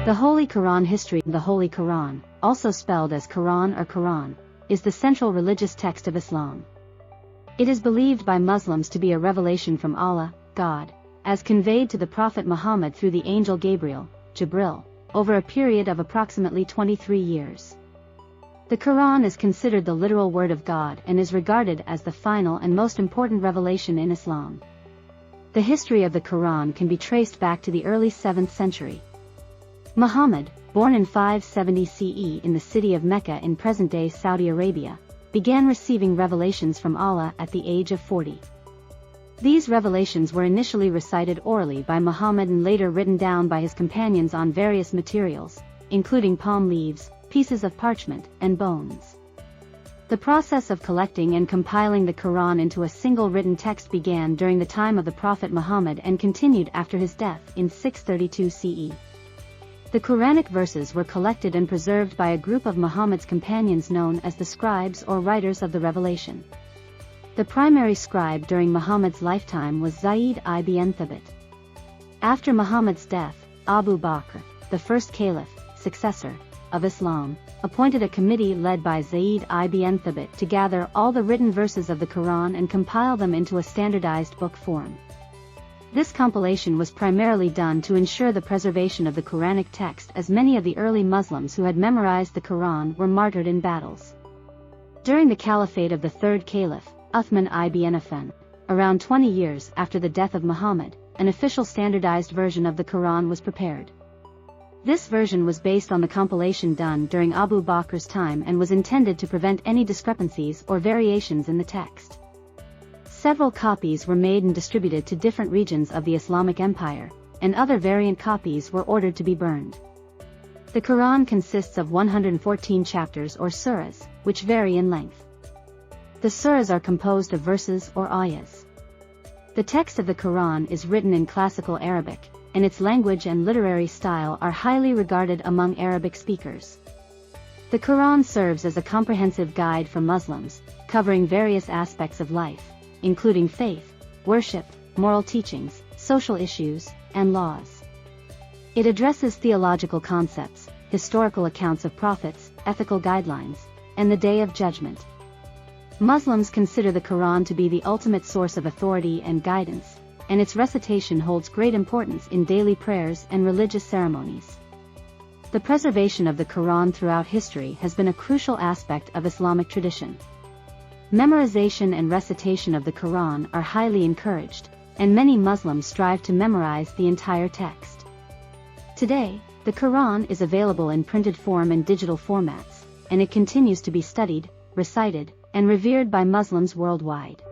The Holy Quran. History. The Holy Quran, also spelled as Quran or Quran, is the central religious text of Islam. It is believed by Muslims to be a revelation from Allah, God, as conveyed to the Prophet Muhammad through the angel Gabriel, Jibril, over a period of approximately 23 years. The Quran is considered the literal word of God and is regarded as the final and most important revelation in Islam. The history of the Quran can be traced back to the early 7th century. Muhammad, born in 570 CE in the city of Mecca in present-day Saudi Arabia, began receiving revelations from Allah at the age of 40. These revelations were initially recited orally by Muhammad and later written down by his companions on various materials, including palm leaves, pieces of parchment, and bones. The process of collecting and compiling the Quran into a single written text began during the time of the Prophet Muhammad and continued after his death in 632 CE. The Quranic verses were collected and preserved by a group of Muhammad's companions known as the scribes or writers of the revelation. The primary scribe during Muhammad's lifetime was Zayd ibn Thabit. After Muhammad's death, Abu Bakr, the first caliph, successor, of Islam, appointed a committee led by Zayd ibn Thabit to gather all the written verses of the Quran and compile them into a standardized book form. This compilation was primarily done to ensure the preservation of the Quranic text, as many of the early Muslims who had memorized the Quran were martyred in battles. During the caliphate of the third caliph, Uthman ibn Affan, around 20 years after the death of Muhammad, an official standardized version of the Quran was prepared. This version was based on the compilation done during Abu Bakr's time and was intended to prevent any discrepancies or variations in the text. Several copies were made and distributed to different regions of the Islamic Empire, and other variant copies were ordered to be burned. The Quran consists of 114 chapters or surahs, which vary in length. The surahs are composed of verses or ayahs. The text of the Quran is written in classical Arabic, and its language and literary style are highly regarded among Arabic speakers. The Quran serves as a comprehensive guide for Muslims, covering various aspects of life, including faith, worship, moral teachings, social issues, and laws. It addresses theological concepts, historical accounts of prophets, ethical guidelines, and the Day of Judgment. Muslims consider the Quran to be the ultimate source of authority and guidance, and its recitation holds great importance in daily prayers and religious ceremonies. The preservation of the Quran throughout history has been a crucial aspect of Islamic tradition. Memorization and recitation of the Quran are highly encouraged, and many Muslims strive to memorize the entire text. Today, the Quran is available in printed form and digital formats, and it continues to be studied, recited, and revered by Muslims worldwide.